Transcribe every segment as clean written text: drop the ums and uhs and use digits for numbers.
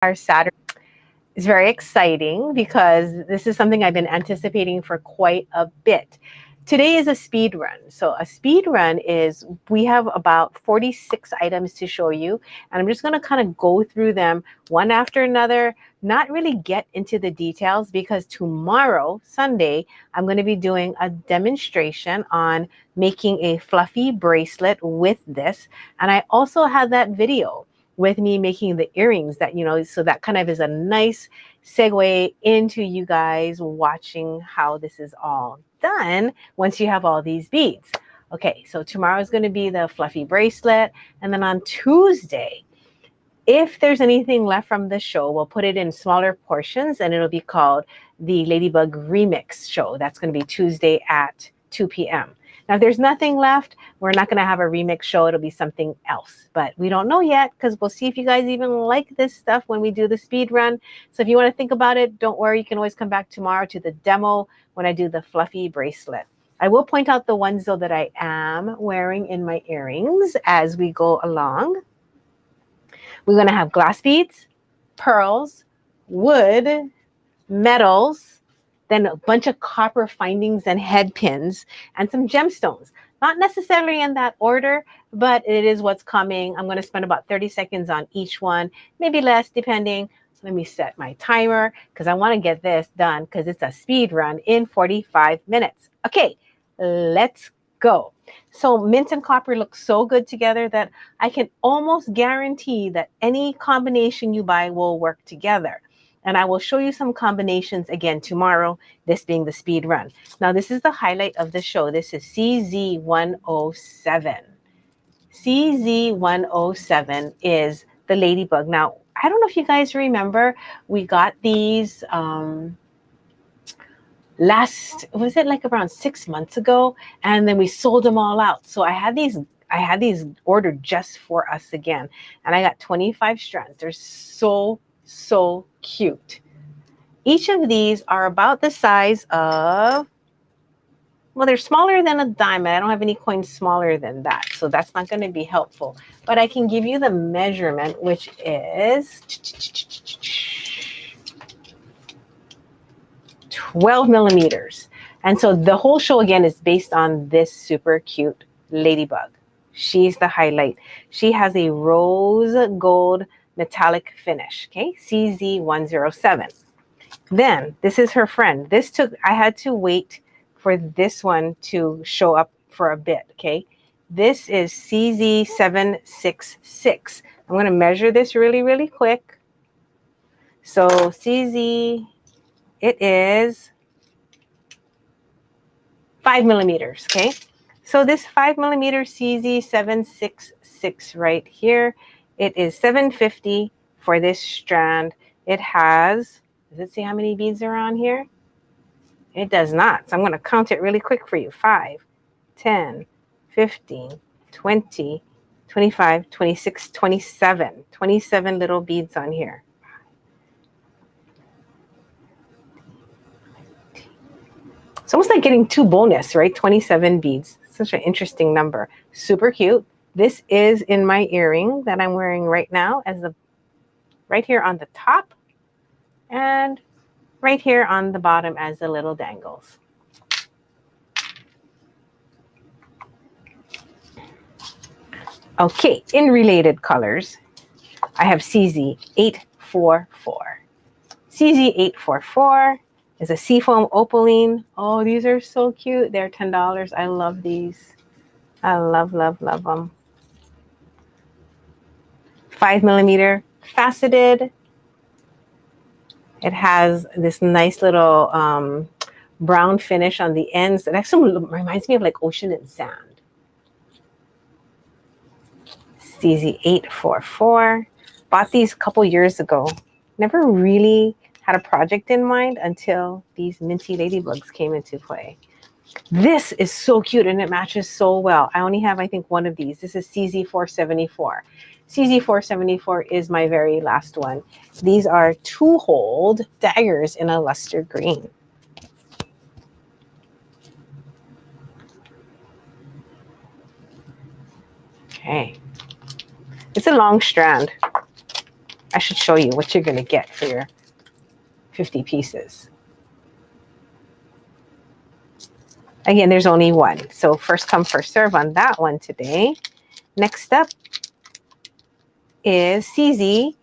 Our Saturday is very exciting because this is something I've been anticipating for quite a bit. Today is a speed run. So a speed run is, we have about 46 items to show you, and I'm just going to kind of go through them one after another, not really get into the details, because tomorrow, Sunday, I'm going to be doing a demonstration on making a fluffy bracelet with this. And I also have that video with me making the earrings that, so that kind of is a nice segue into you guys watching how this is all done once you have all these beads. Okay, so tomorrow is going to be the fluffy bracelet. And then on Tuesday, if there's anything left from the show, we'll put it in smaller portions and it'll be called the Ladybug Remix Show. That's going to be Tuesday at 2 p.m. Now, if there's nothing left, we're not going to have a remix show. It'll be something else. But we don't know yet, because we'll see if you guys even like this stuff when we do the speed run. So if you want to think about it, don't worry. You can always come back tomorrow to the demo when I do the fluffy bracelet. I will point out the ones, though, that I am wearing in my earrings as we go along. We're going to have glass beads, pearls, wood, metals, then a bunch of copper findings and head pins, and some gemstones. Not necessarily in that order, but it is what's coming. I'm going to spend about 30 seconds on each one, maybe less depending. Let me set my timer because I want to get this done because it's a speed run in 45 minutes. Okay, let's go. So mint and copper look so good together that I can almost guarantee that any combination you buy will work together. And I will show you some combinations again tomorrow, this being the speed run. Now, this is the highlight of the show. This is CZ107. CZ107 is the Ladybug. Now, I don't know if you guys remember, we got these was it like around 6 months ago? And then we sold them all out. So I had these ordered just for us again. And I got 25 strands. They're so cute. Each of these are about the size of, well, they're smaller than a diamond. I don't have any coins smaller than that, so that's not going to be helpful. But I can give you the measurement, which is 12 millimeters. And so the whole show, again, is based on this super cute Ladybug. She's the highlight. She has a rose gold metallic finish, okay, CZ107. Then this is her friend. I had to wait for this one to show up for a bit, okay. This is CZ766. I'm going to measure this really quick. So CZ, it is 5 millimeters, okay. So this 5 millimeter CZ766 right here, it is $750 for this strand. It has, does it see how many beads are on here? It does not. So I'm going to count it really quick for you. 5, 10, 15, 20, 25, 26, 27. 27 little beads on here. It's almost like getting 2 bonus, right? 27 beads. Such an interesting number. Super cute. This is in my earring that I'm wearing right now, as right here on the top and right here on the bottom as the little dangles. Okay, in related colors, I have CZ844. CZ844 is a seafoam opaline. Oh, these are so cute. They're $10. I love these. I love them. 5 millimeter faceted. It has this nice little brown finish on the ends. It actually reminds me of like ocean and sand. CZ844. Bought these a couple years ago. Never really had a project in mind until these minty ladybugs came into play. This is so cute and it matches so well. I only have, I think, one of these. This is CZ474. CZ474 is my very last one. These are 2-hold daggers in a luster green. Okay. It's a long strand. I should show you what you're going to get for your 50 pieces. Again, there's only one. So first come, first serve on that one today. Next up is CZ205.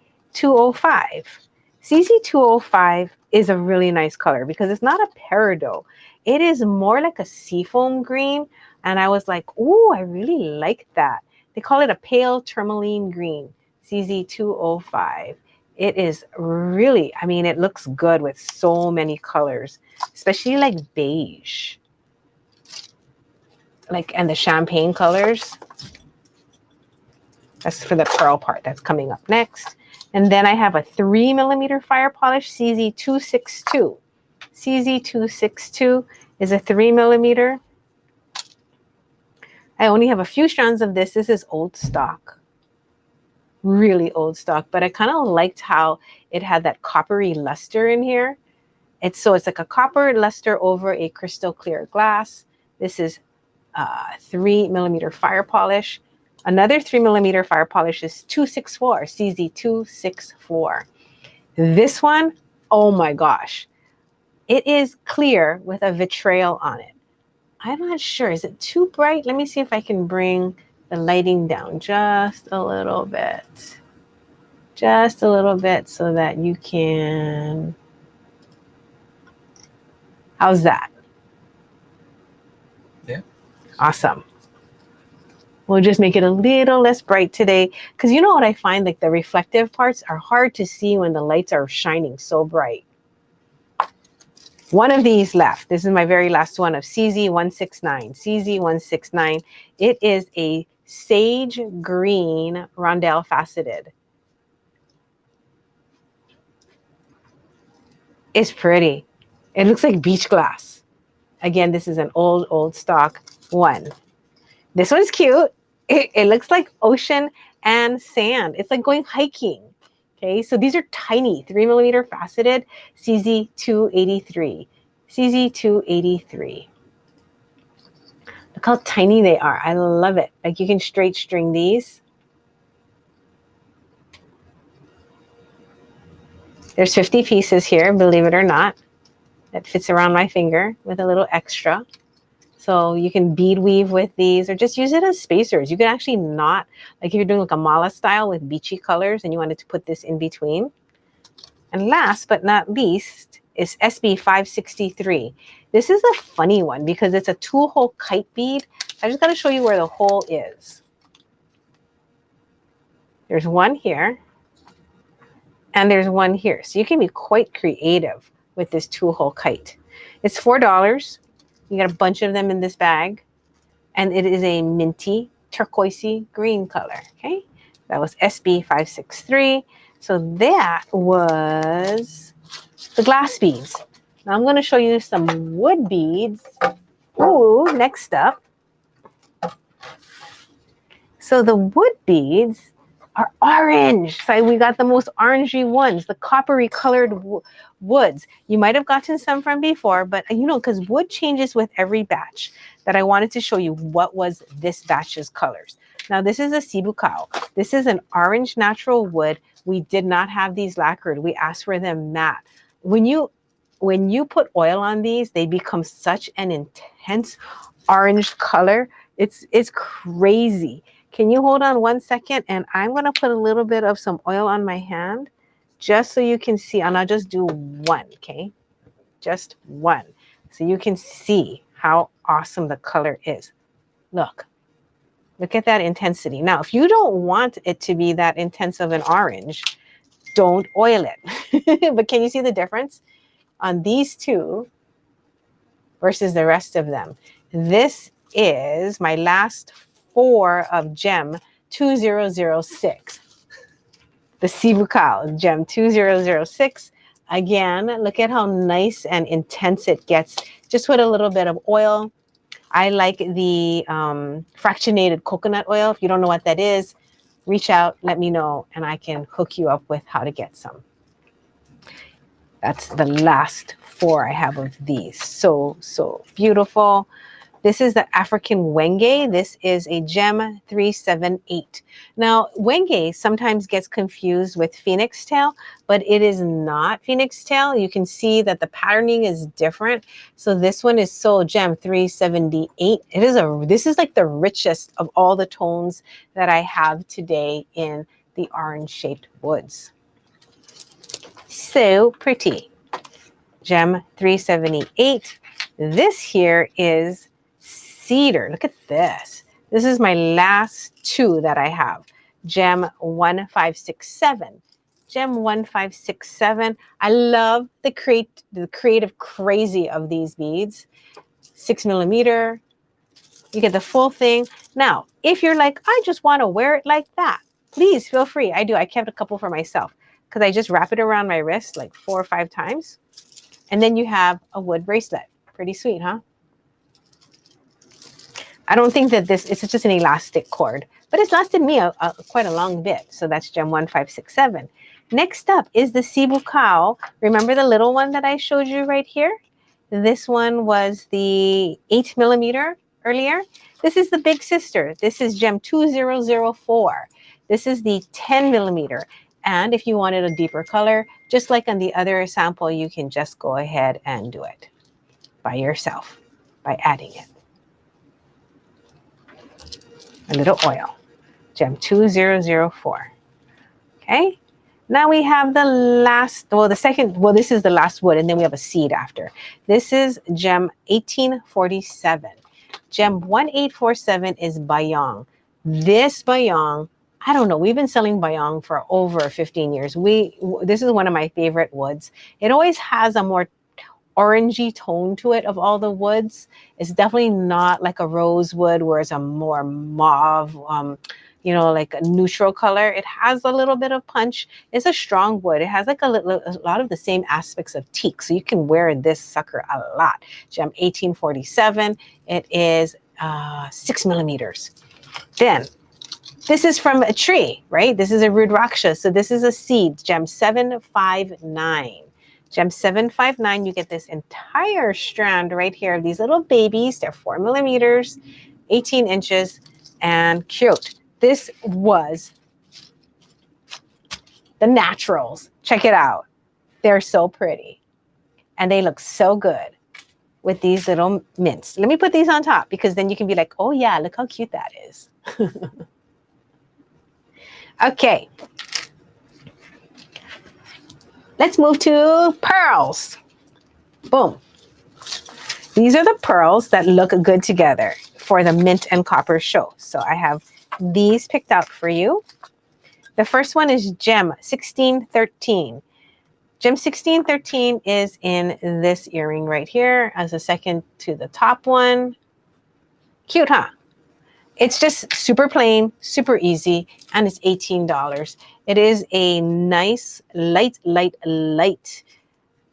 CZ205 is a really nice color because it's not a peridot. It is more like a seafoam green. And I was like, ooh, I really like that. They call it a pale tourmaline green, CZ205. It is really, I mean, it looks good with so many colors, especially like beige. Like, and the champagne colors. That's for the pearl part that's coming up next. And then I have a 3mm fire polish, CZ262. CZ262 is a 3mm. I only have a few strands of this. This is old stock, really old stock, but I kind of liked how it had that coppery luster in here. It's like a copper luster over a crystal clear glass. This is 3mm fire polish. Another 3mm fire polish is 264, CZ264. This one, oh my gosh, it is clear with a vitriol on it. I'm not sure, is it too bright? Let me see if I can bring the lighting down just a little bit. Just a little bit so that you can, how's that? Yeah. Awesome. We'll just make it a little less bright today. Because you know what I find? Like the reflective parts are hard to see when the lights are shining so bright. One of these left. This is my very last one of CZ169. CZ169. It is a sage green rondelle faceted. It's pretty. It looks like beach glass. Again, this is an old stock one. This one's cute. It looks like ocean and sand. It's like going hiking. Okay, so these are tiny, 3mm faceted, CZ283. CZ283. Look how tiny they are. I love it. Like you can straight string these. There's 50 pieces here, believe it or not. That fits around my finger with a little extra. So you can bead weave with these or just use it as spacers. You can actually knot, like if you're doing like a mala style with beachy colors and you wanted to put this in between. And last but not least is SB563. This is a funny one because it's a 2-hole kite bead. I just got to show you where the hole is. There's one here and there's one here. So you can be quite creative with this 2-hole kite. It's $4. You got a bunch of them in this bag. And it is a minty, turquoisey green color. Okay. That was SB563. So that was the glass beads. Now I'm going to show you some wood beads. Ooh, next up. So the wood beads are orange. So we got the most orangey ones, the coppery colored woods. You might have gotten some from before, but you know, because wood changes with every batch, that I wanted to show you what was this batch's colors. Now this is a sibukao. This is an orange natural wood. We did not have these lacquered. We asked for them matte. When you put oil on these, they become such an intense orange color. It's crazy. Can you hold on 1 second? And I'm going to put a little bit of some oil on my hand just so you can see. And I'll just do one, okay? Just one. So you can see how awesome the color is. Look at that intensity. Now, if you don't want it to be that intense of an orange, don't oil it. But can you see the difference on these two versus the rest of them? This is my last 4 of Gem 2006. The Sibukao Gem 2006. Again, look at how nice and intense it gets. Just with a little bit of oil. I like the fractionated coconut oil. If you don't know what that is, reach out, let me know, and I can hook you up with how to get some. That's the last 4 I have of these. So beautiful. This is the African Wenge. This is a gem 378. Now, Wenge sometimes gets confused with phoenix tail, but it is not phoenix tail. You can see that the patterning is different. So this one is Soul Gem 378. This is like the richest of all the tones that I have today in the orange shaped woods. So pretty. Gem 378. This here is cedar. Look at this. This is my last two that I have. Gem 1567. Gem 1567. I love the creative crazy of these beads. 6mm. You get the full thing. Now, if you're like, I just want to wear it like that, please feel free. I do. I kept a couple for myself because I just wrap it around my wrist like 4 or 5 times. And then you have a wood bracelet. Pretty sweet, huh? I don't think that it's just an elastic cord, but it's lasted me quite a long bit. So that's Gem 1567. Next up is the Cebu Cow. Remember the little one that I showed you right here? This one was the 8mm earlier. This is the big sister. This is Gem 2004. This is the 10mm. And if you wanted a deeper color, just like on the other sample, you can just go ahead and do it by yourself by adding it. A little oil. Gem 2004. Okay. Now we have the last, this is the last wood, and then we have a seed after. This is Gem 1847. Gem 1847 is Bayong. This Bayong, I don't know, we've been selling Bayong for over 15 years. This is one of my favorite woods. It always has a more orangey tone to it of all the woods. It's definitely not like a rosewood where it's a more mauve, like a neutral color. It has a little bit of punch. It's a strong wood. It has like a lot of the same aspects of teak. So you can wear this sucker a lot. Gem 1847. It is 6mm. Then this is from a tree, right? This is a Rudraksha. So this is a seed, Gem 759. Gem 759, you get this entire strand right here of these little babies. They're 4mm, 18 inches, and cute. This was the naturals. Check it out. They're so pretty. And they look so good with these little mints. Let me put these on top because then you can be like, oh yeah, look how cute that is. Okay. Let's move to pearls. Boom. These are the pearls that look good together for the mint and copper show. So I have these picked out for you. The first one is Gem 1613. Gem 1613 is in this earring right here as a second to the top one. Cute, huh? It's just super plain, super easy, and it's $18. It is a nice, light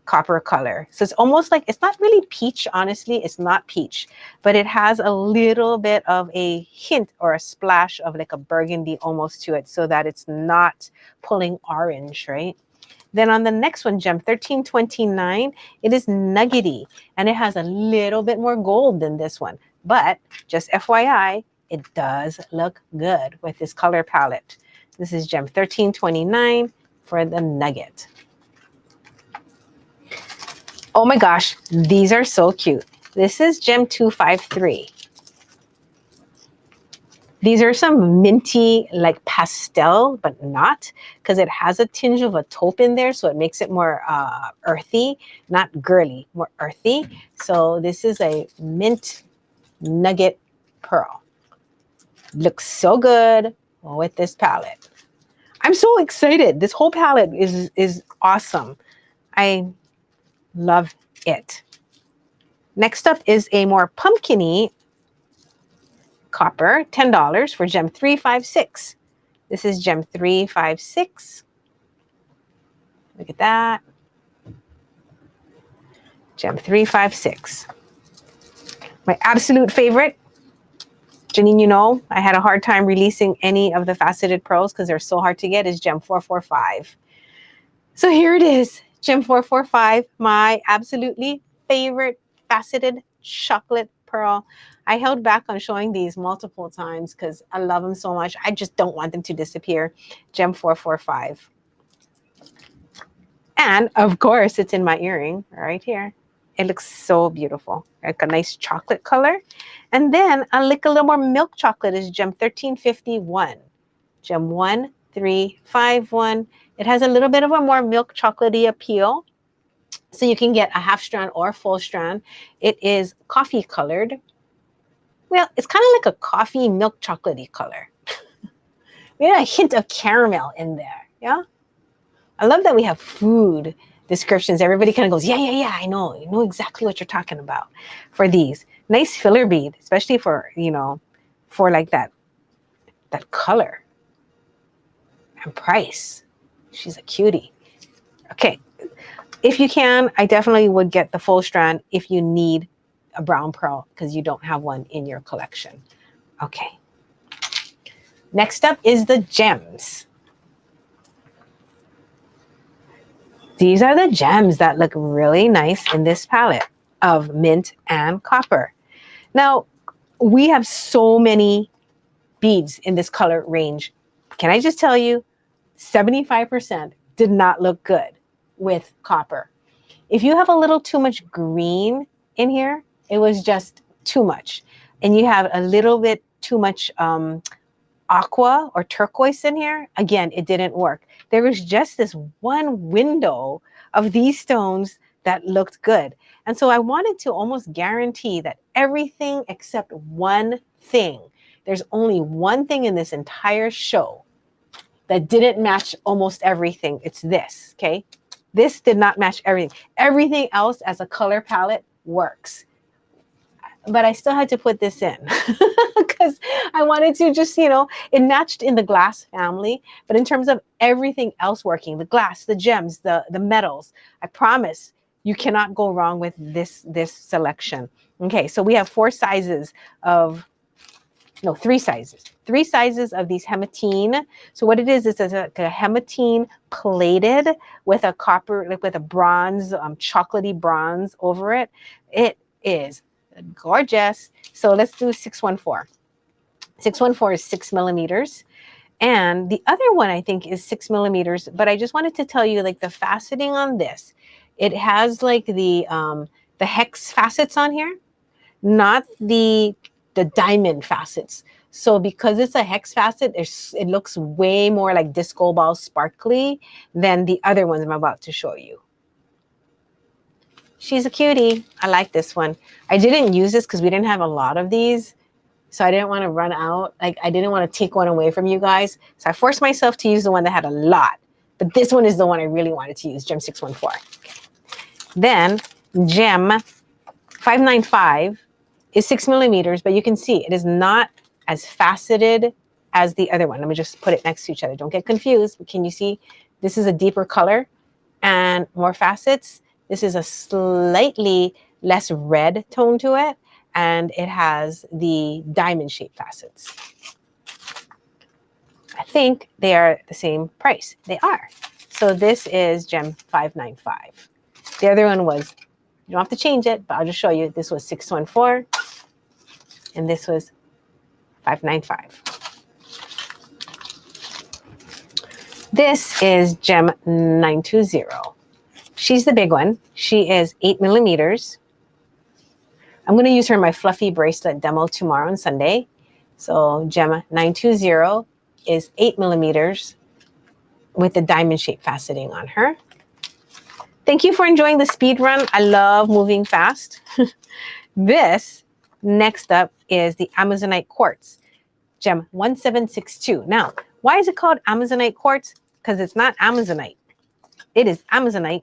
copper color. So it's almost like, it's not really peach, honestly. It's not peach, but it has a little bit of a hint or a splash of like a burgundy almost to it so that it's not pulling orange, right? Then on the next one, Gem 1329, it is nuggety, and it has a little bit more gold than this one. But just FYI, it does look good with this color palette. This is Gem 1329 for the nugget. Oh my gosh, these are so cute. This is Gem 253. These are some minty, like pastel, but not, because it has a tinge of a taupe in there, so it makes it more earthy, not girly, more earthy. So this is a mint nugget pearl. Looks so good with this palette. I'm so excited. This whole palette is awesome. I love it. Next up is a more pumpkin-y copper, $10 for Gem 356. This is Gem 356. Look at that. Gem 356. My absolute favorite. Janine, you know, I had a hard time releasing any of the faceted pearls because they're so hard to get, is Gem 445. So here it is, Gem 445, my absolutely favorite faceted chocolate pearl. I held back on showing these multiple times because I love them so much. I just don't want them to disappear. Gem 445. And of course, it's in my earring right here. It looks so beautiful, like a nice chocolate color. And then a little more milk chocolate is gem 1351. Gem 1351. It has a little bit of a more milk chocolatey appeal. So you can get a half strand or a full strand. It is coffee colored. Well, it's kind of like a coffee milk chocolatey color. We have a hint of caramel in there. Yeah. I love that we have food descriptions. Everybody kind of goes, yeah, I know exactly what you're talking about for these. Nice filler bead, especially for, for like that color and price. She's a cutie. Okay. If you can, I definitely would get the full strand if you need a brown pearl because you don't have one in your collection. Okay. Next up is the gems. These are the gems that look really nice in this palette of mint and copper. Now, we have so many beads in this color range. Can I just tell you, 75% did not look good with copper. If you have a little too much green in here, it was just too much. And you have a little bit too much aqua or turquoise in here, again, it didn't work. There was just this one window of these stones that looked good. And so I wanted to almost guarantee that everything except one thing, there's only one thing in this entire show that didn't match almost everything. It's this, okay? This did not match everything. Everything else as a color palette works. But I still had to put this in because I wanted to just, it matched in the glass family. But in terms of everything else working, the glass, the gems, the metals, I promise you cannot go wrong with this selection. Okay, so we have three sizes of these hematine. So what it is a hematine plated with a copper, like with a bronze, chocolatey bronze over it. It is gorgeous. So let's do 614. 614 is 6 millimeters. And the other one I think is 6 millimeters, but I just wanted to tell you like the faceting on this. It has like the hex facets on here, not the diamond facets. So because it's a hex facet, it looks way more like disco ball sparkly than the other ones I'm about to show you. She's a cutie. I like this one. I didn't use this because we didn't have a lot of these. So I didn't want to run out. Like I didn't want to take one away from you guys. So I forced myself to use the one that had a lot. But this one is the one I really wanted to use, Gem 614. Okay. Then Gem 595 is 6 millimeters, but you can see it is not as faceted as the other one. Let me just put it next to each other. Don't get confused. But can you see this is a deeper color and more facets? This is a slightly less red tone to it, and it has the diamond-shaped facets. I think they are the same price. They are. So this is Gem 595. The other one was, you don't have to change it, but I'll just show you. This was 614, and this was 595. This is Gem 920. She's the big one. She is 8 millimeters. I'm going to use her in my fluffy bracelet demo tomorrow on Sunday. So Gem 920 is 8 millimeters with the diamond-shaped faceting on her. Thank you for enjoying the speed run. I love moving fast. This next up is the Amazonite quartz, Gem 1762. Now, why is it called Amazonite quartz? Because it's not Amazonite. It is Amazonite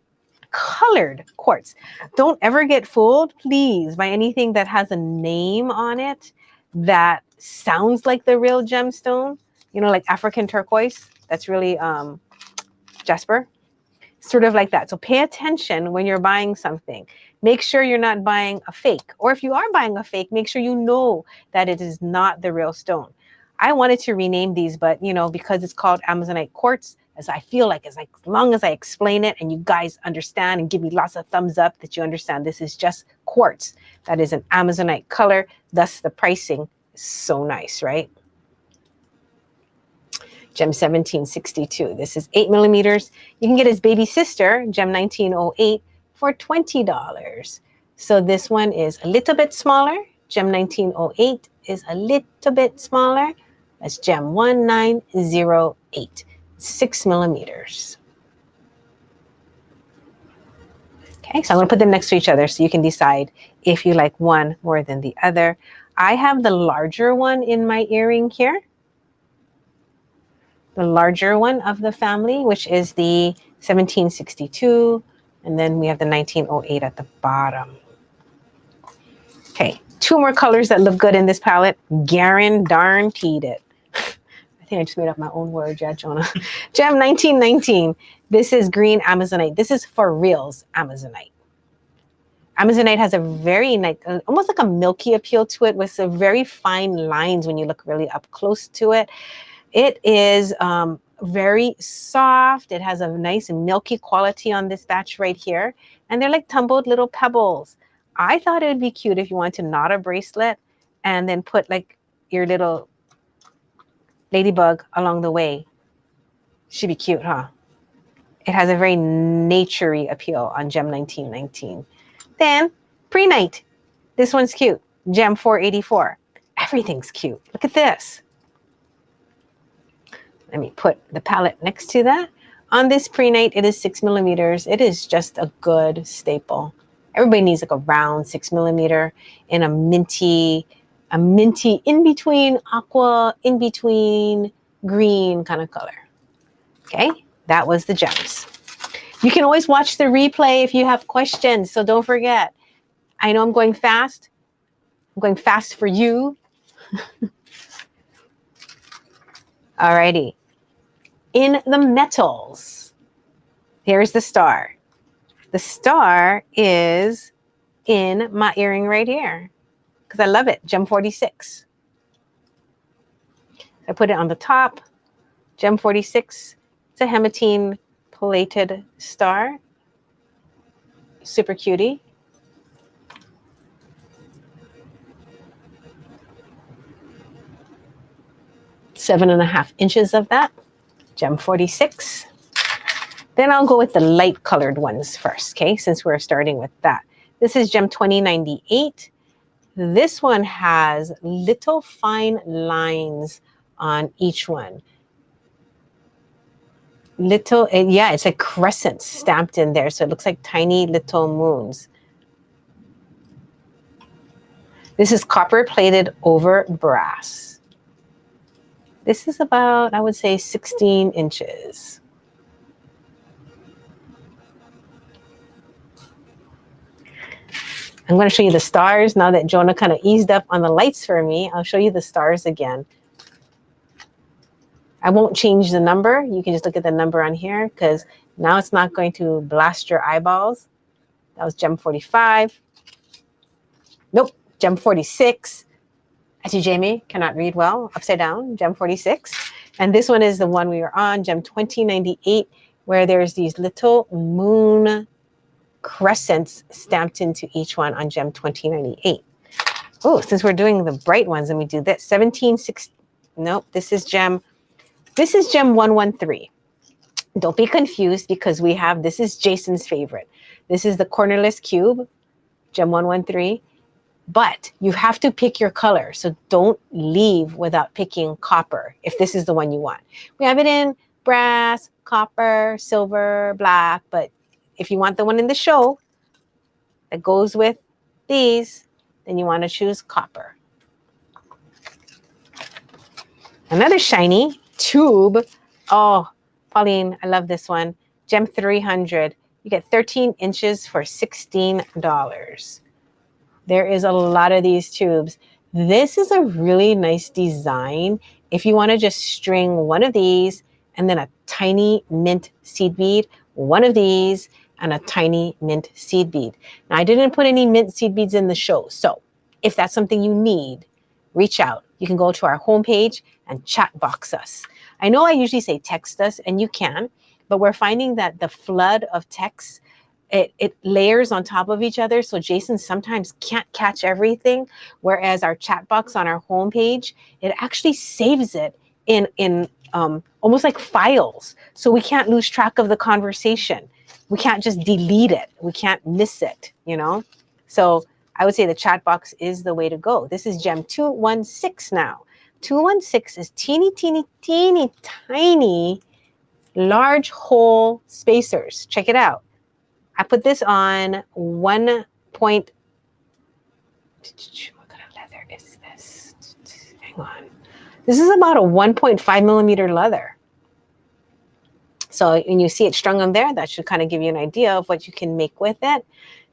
colored quartz. Don't ever get fooled, please, by anything that has a name on it that sounds like the real gemstone. Like African turquoise. That's really jasper. Sort of like that. So pay attention when you're buying something. Make sure you're not buying a fake. Or if you are buying a fake, make sure you know that it is not the real stone. I wanted to rename these, but because it's called Amazonite quartz, as I feel like, as long as I explain it and you guys understand and give me lots of thumbs up that you understand this is just quartz. That is an Amazonite color. Thus the pricing is so nice, right? Gem 1762. This is 8 millimeters. You can get his baby sister, Gem 1908, for $20. So this one is a little bit smaller. Gem 1908 is a little bit smaller. That's Gem 1908, 6 millimeters. Okay, so I'm going to put them next to each other so you can decide if you like one more than the other. I have the larger one in my earring here. The larger one of the family, which is the 1762. And then we have the 1908 at the bottom. Okay, two more colors that look good in this palette. Guaranteed it. I think I just made up my own word, yeah, Jonah. Gem 1919. This is green Amazonite. This is for reals Amazonite. Amazonite has a very nice, almost like a milky appeal to it with some very fine lines when you look really up close to it. It is very soft. It has a nice milky quality on this batch right here. And they're like tumbled little pebbles. I thought it would be cute if you want to knot a bracelet and then put like your little ladybug along the way. Should be cute, huh? It has a very naturey appeal on Gem 1919. Then pre-night. This one's cute. Gem 484. Everything's cute. Look at this. Let me put the palette next to that. On this pre-night, it is 6 millimeters. It is just a good staple. Everybody needs like a round 6 millimeter in a minty in between aqua, in between green kind of color. Okay, that was the gems. You can always watch the replay if you have questions, so don't forget. I know I'm going fast. I'm going fast for you. Alrighty. In the metals, here's the star. The star is in my earring right here because I love it. Gem 46. I put it on the top. Gem 46. It's a hematine plated star. Super cutie. Seven and a half inches of that. Gem 46. Then I'll go with the light colored ones first, okay, since we're starting with that. This is Gem 2098. This one has little fine lines on each one. Little, yeah, it's a crescent stamped in there, so it looks like tiny little moons. This is copper plated over brass. This is about, I would say, 16 inches. I'm going to show you the stars now that Jonah kind of eased up on the lights for me. I'll show you the stars again. I won't change the number. You can just look at the number on here because now it's not going to blast your eyeballs. That was Gem 45. Nope, Gem 46. As you, Jamie, cannot read well. Upside down, Gem 46. And this one is the one we were on, Gem 2098, where there's these little moon crescents stamped into each one on Gem 2098. Oh, since we're doing the bright ones, let me do this. 1760. Nope, this is Gem 113. Don't be confused because we have, this is Jason's favorite. This is the cornerless cube, Gem 113. But you have to pick your color. So don't leave without picking copper if this is the one you want. We have it in brass, copper, silver, black. But if you want the one in the show that goes with these, then you want to choose copper. Another shiny tube. Oh, Pauline, I love this one. Gem 300. You get 13 inches for $16. There is a lot of these tubes. This is a really nice design. If you want to just string one of these and then a tiny mint seed bead, one of these and a tiny mint seed bead. Now, I didn't put any mint seed beads in the show. So if that's something you need, reach out. You can go to our homepage and chat box us. I know I usually say text us, and you can, but we're finding that the flood of texts, it layers on top of each other. So Jason sometimes can't catch everything. Whereas our chat box on our homepage, it actually saves it in almost like files. So we can't lose track of the conversation. We can't just delete it. We can't miss it, you know? So I would say the chat box is the way to go. This is gem 216 now. 216 is teeny, teeny, teeny, tiny, large hole spacers. Check it out. I put this on 1 point. What kind of leather is this? Hang on. This is about a 1.5 millimeter leather. So when you see it strung on there, that should kind of give you an idea of what you can make with it.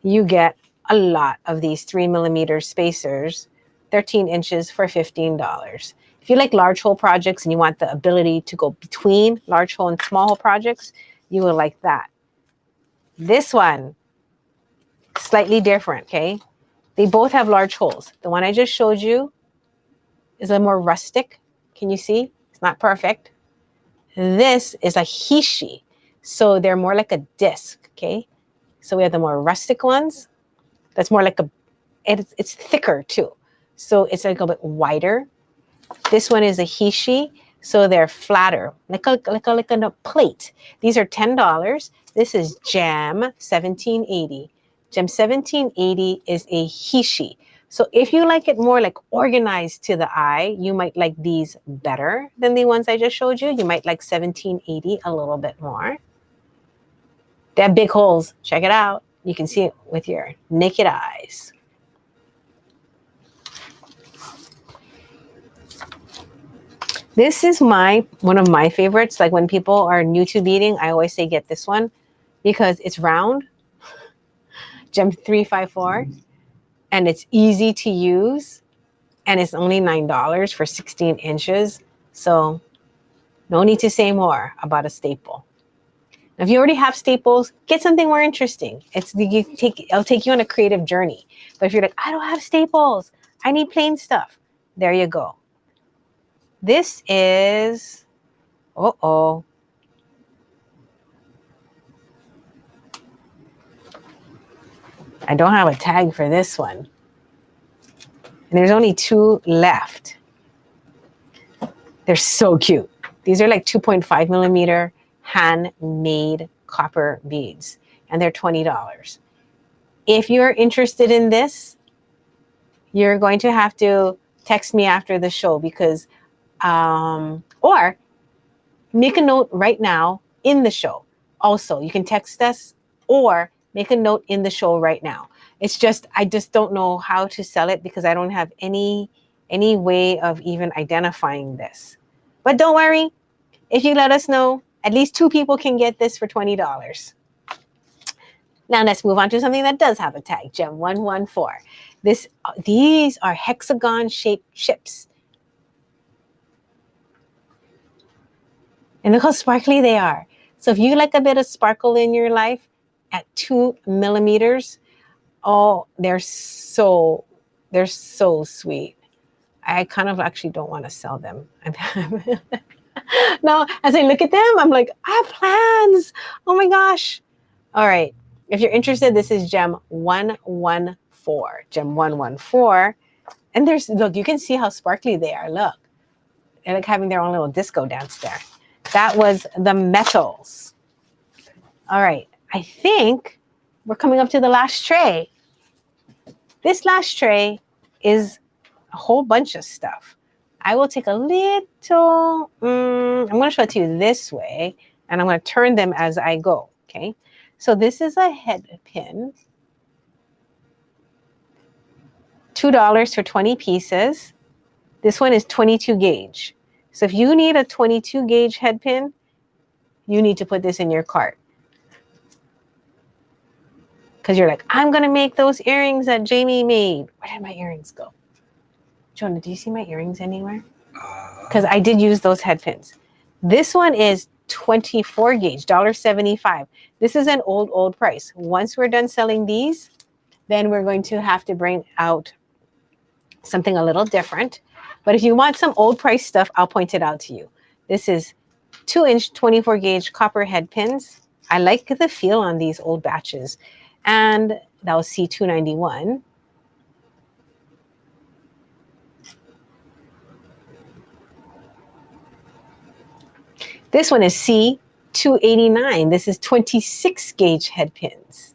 You get a lot of these 3 millimeter spacers, 13 inches for $15. If you like large hole projects and you want the ability to go between large hole and small hole projects, you will like that. This one, slightly different, okay? They both have large holes. The one I just showed you is a more rustic. Can you see? It's not perfect. This is a hishi. So they're more like a disc, okay? So we have the more rustic ones. That's more like it's thicker too. So it's like a bit wider. This one is a hishi. So they're flatter, like a plate. These are $10. This is gem 1780. Gem 1780 is a hishi. So if you like it more like organized to the eye, you might like these better than the ones I just showed you. You might like 1780 a little bit more. They have big holes. Check it out. You can see it with your naked eyes. This is one of my favorites. Like when people are new to beading, I always say get this one because it's round. Gem 354. And it's easy to use, and it's only $9 for 16 inches. So no need to say more about a staple. Now, if you already have staples, get something more interesting. I'll take you on a creative journey. But if you're like, I don't have staples, I need plain stuff, there you go. This is, I don't have a tag for this one. And there's only 2 left. They're so cute. These are like 2.5 millimeter handmade copper beads, and they're $20. If you're interested in this, you're going to have to text me after the show because, or make a note right now in the show. Also, you can text us or make a note in the show right now. It's just, I just don't know how to sell it because I don't have any way of even identifying this. But don't worry, if you let us know, at least 2 people can get this for $20. Now let's move on to something that does have a tag, Gem 114. These are hexagon-shaped chips. And look how sparkly they are. So if you like a bit of sparkle in your life at 2 millimeters, oh, they're so sweet. I kind of actually don't want to sell them. Now, as I look at them, I'm like, I have plans. Oh my gosh. All right. If you're interested, this is Gem 114. Gem 114. And look, you can see how sparkly they are. Look. They're like having their own little disco dance there. That was the metals. All right. I think we're coming up to the last tray. This last tray is a whole bunch of stuff. I will take a little, I'm going to show it to you this way, and I'm going to turn them as I go, okay? So this is a head pin. $2 for 20 pieces. This one is 22 gauge. So if you need a 22 gauge head pin, you need to put this in your cart. Because you're like, I'm going to make those earrings that Jamie made. Where did my earrings go? Jonah, do you see my earrings anywhere? Because I did use those head pins. This one is 24 gauge, $1.75. This is an old price. Once we're done selling these, then we're going to have to bring out something a little different. But if you want some old price stuff, I'll point it out to you. This is 2-inch 24 gauge copper head pins. I like the feel on these old batches. And that was C291. This one is C289. This is 26 gauge head pins.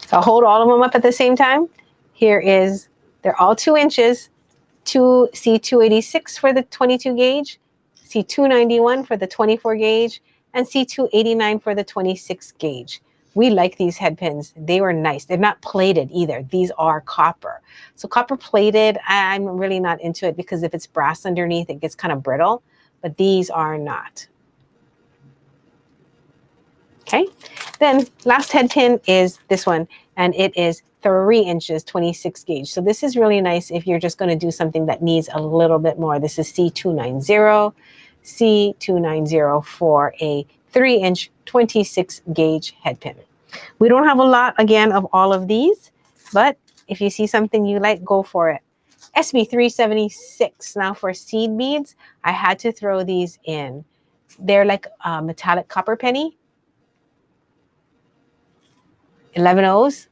So I'll hold all of them up at the same time. Here is, they're all 2 inches, C286 for the 22 gauge, C291 for the 24 gauge, and C289 for the 26 gauge. We like these head pins. They were nice. They're not plated either. These are copper. So copper plated, I'm really not into it because if it's brass underneath, it gets kind of brittle, but these are not. Okay, then last head pin is this one, and it is 3 inches, 26 gauge. So this is really nice if you're just going to do something that needs a little bit more. This is C290, C290 for a 3-inch, 26 gauge head pin. We don't have a lot, again, of all of these, but if you see something you like, go for it. SB376. Now for seed beads, I had to throw these in. They're like a metallic copper penny. 11 O's,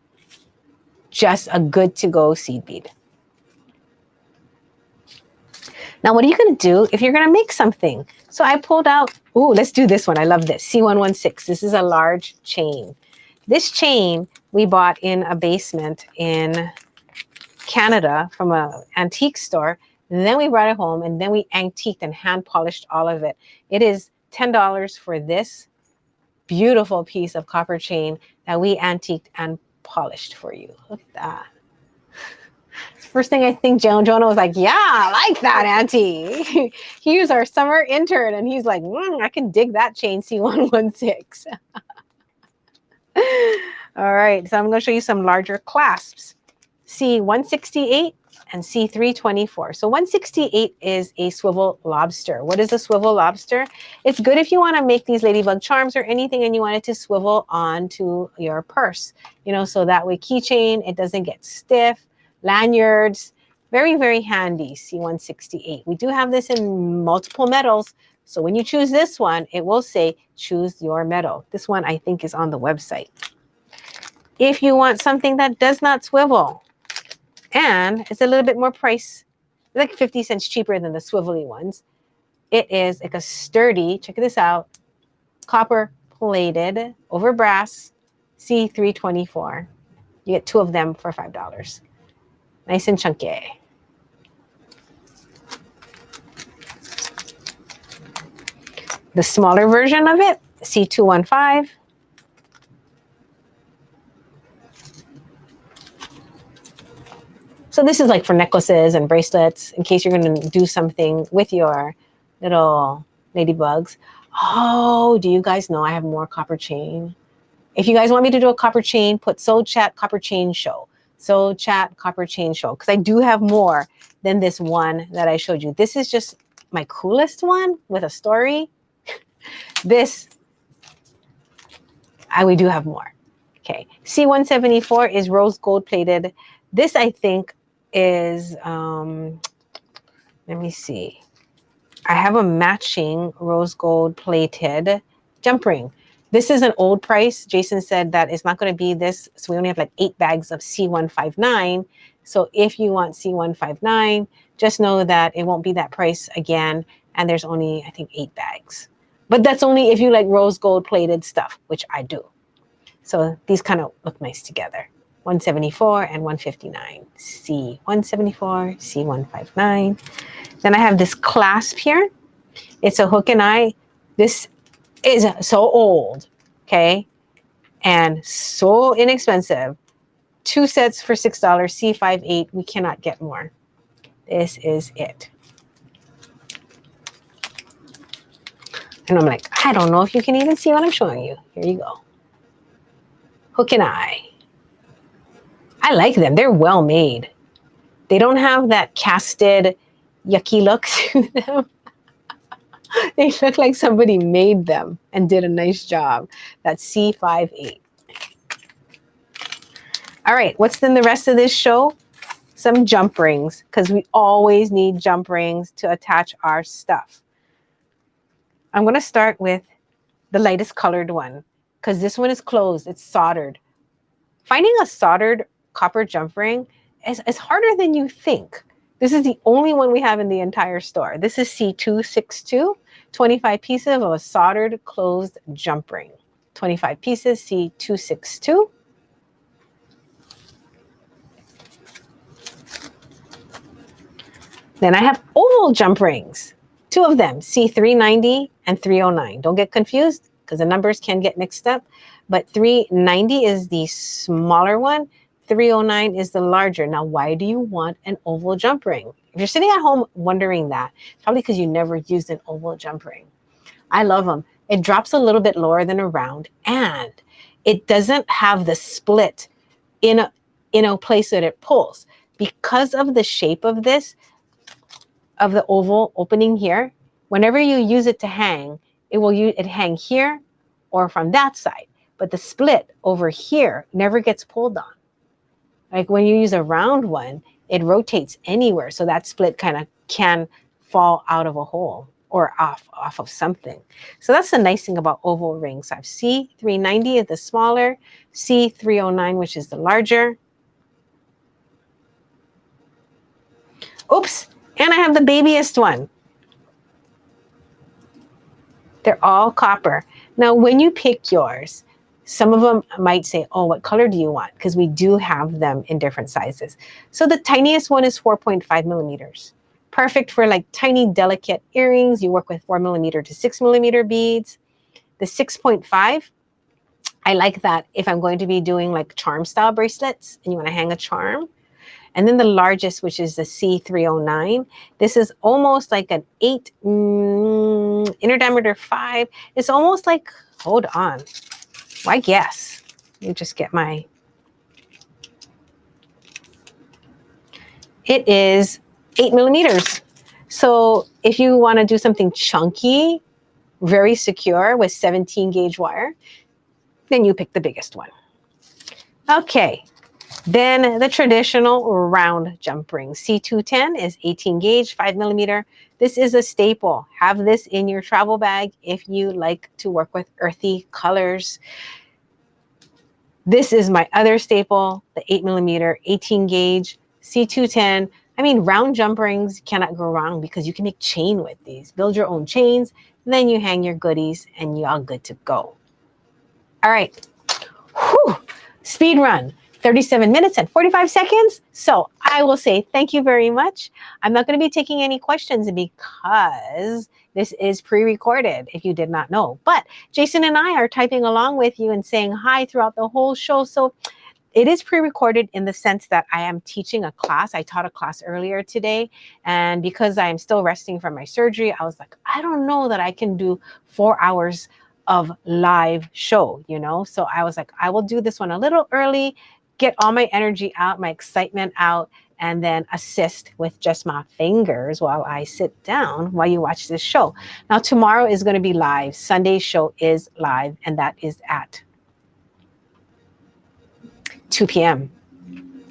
just a good to go seed bead. Now, what are you going to do if you're going to make something? So I pulled out, ooh, let's do this one. I love this, C116. This is a large chain. This chain we bought in a basement in Canada from an antique store. And then we brought it home and then we antiqued and hand polished all of it. It is $10 for this beautiful piece of copper chain that we antiqued and polished for you. Look at that. First thing I think Jonah was like, yeah, I like that, Auntie. He was our summer intern and he's like, I can dig that chain C116. All right, so I'm going to show you some larger clasps. C168 and C324. So 168 is a swivel lobster. What is a swivel lobster? It's good if you want to make these ladybug charms or anything and you want it to swivel onto your purse, you know, so that way keychain, it doesn't get stiff. Lanyards, very, very handy, C168. We do have this in multiple metals. So when you choose this one, it will say choose your metal. This one I think is on the website. If you want something that does not swivel, and it's a little bit more price, like 50 cents cheaper than the swivelly ones. It is like a sturdy, check this out, copper plated over brass, C324. You get 2 of them for $5. Nice and chunky. The smaller version of it, C215. So this is like for necklaces and bracelets in case you're going to do something with your little ladybugs. Oh, do you guys know I have more copper chain? If you guys want me to do a copper chain, put Soul Chat Copper Chain Show. Soul Chat Copper Chain Show. Because I do have more than this one that I showed you. This is just my coolest one with a story. This, we do have more. Okay. C174 is rose gold plated. This, I think, is, let me see. I have a matching rose gold plated jump ring. This is an old price. Jason said that it's not going to be this. So we only have like 8 bags of C159. So if you want C159, just know that it won't be that price again. And there's only, I think, 8 bags. But that's only if you like rose gold plated stuff, which I do. So these kind of look nice together. 174 and 159. C174, C159. Then I have this clasp here. It's a hook and eye. This is so old, okay? And so inexpensive. 2 sets for $6, C58. We cannot get more. This is it. And I'm like, I don't know if you can even see what I'm showing you. Here you go. Hook and eye. I like them. They're well made. They don't have that casted, yucky look to them. They look like somebody made them and did a nice job. That's C58. All right, what's in the rest of this show? Some jump rings, because we always need jump rings to attach our stuff. I'm going to start with the lightest colored one, because this one is closed. It's soldered. Finding a soldered copper jump ring is harder than you think. This is the only one we have in the entire store. This is C262, 25 pieces of a soldered closed jump ring. 25 pieces, C262. Then I have oval jump rings, 2 of them, C390 and 309. Don't get confused because the numbers can get mixed up, but 390 is the smaller one, 309 is the larger. Now, why do you want an oval jump ring? If you're sitting at home wondering that, probably because you never used an oval jump ring. I love them. It drops a little bit lower than a round, and it doesn't have the split in a place that it pulls. Because of the shape of this, of the oval opening here, whenever you use it to hang, it hang here or from that side. But the split over here never gets pulled on. Like when you use a round one, it rotates anywhere. So that split kind of can fall out of a hole or off of something. So that's the nice thing about oval rings. I have C390 is the smaller, C309, which is the larger. Oops, and I have the Babiest one. They're all copper. Now, when you pick yours, some of them might say, oh, what color do you want? Because we do have them in different sizes. So the tiniest one is 4.5 millimeters. Perfect for like tiny, delicate earrings. You work with 4 millimeter to 6 millimeter beads. The 6.5, I like that if I'm going to be doing like charm style bracelets and you want to hang a charm. And then the largest, which is the C309. This is almost like an 8 inner diameter 5. It's almost like, hold on. Why guess? Let me just get my. It is 8 millimeters. So if you want to do something chunky, very secure with 17 gauge wire, then you pick the biggest one. Okay. Then the traditional round jump ring. C210 is 18 gauge, 5 millimeter. This is a staple. Have this in your travel bag if you like to work with earthy colors. This is my other staple, the 8 millimeter, 18 gauge, C210. I mean, round jump rings cannot go wrong because you can make chain with these. Build your own chains, then you hang your goodies and you're all good to go. All right. Whew. Speed run. 37 minutes and 45 seconds. So I will say thank you very much. I'm not going to be taking any questions because this is pre-recorded, if you did not know. But Jason and I are typing along with you and saying hi throughout the whole show. So it is pre-recorded in the sense that I am teaching a class. I taught a class earlier today. And because I am still resting from my surgery, I was like, I don't know that I can do 4 hours of live show, you know? So I was like, I will do this one a little early, get all my energy out, my excitement out, and then assist with just my fingers while I sit down while you watch this show. Now, tomorrow is going to be live. Sunday's show is live, and that is at 2 p.m.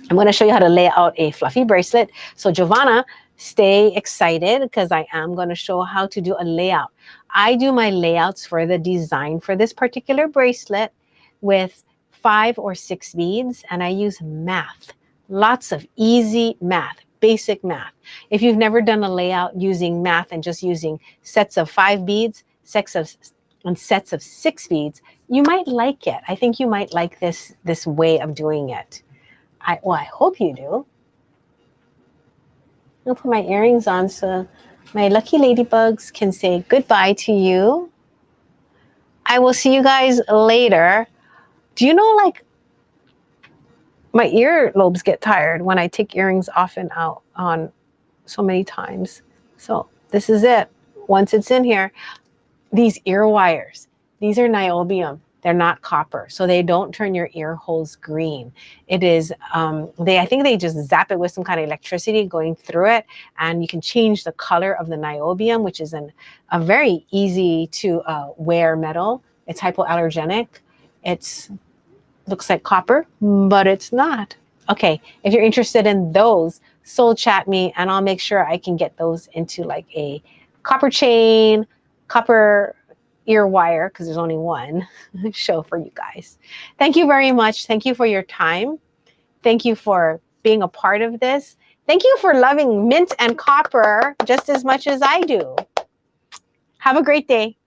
I'm going to show you how to lay out a fluffy bracelet. So Giovanna, stay excited because I am going to show how to do a layout. I do my layouts for the design for this particular bracelet with 5 or 6 beads, and I use math. Lots of easy math, basic math. If you've never done a layout using math and just using sets of 5 beads, sets of 6 beads, you might like it. I think you might like this way of doing it. I hope you do. I'll put my earrings on so my lucky ladybugs can say goodbye to you. I will see you guys later. Do you know, like, my earlobes get tired when I take earrings off and out on so many times. So this is it. Once it's in here, these ear wires, these are niobium. They're not copper, so they don't turn your ear holes green. It is, I think they just zap it with some kind of electricity going through it, and you can change the color of the niobium, which is a very easy to wear metal. It's hypoallergenic. It's looks like copper, but it's not. Okay, if you're interested in those, soul chat me and I'll make sure I can get those into like a copper chain, copper ear wire, because there's only one show for you guys. Thank you very much. Thank you for your time. Thank you for being a part of this. Thank you for loving mint and copper just as much as I do. Have a great day.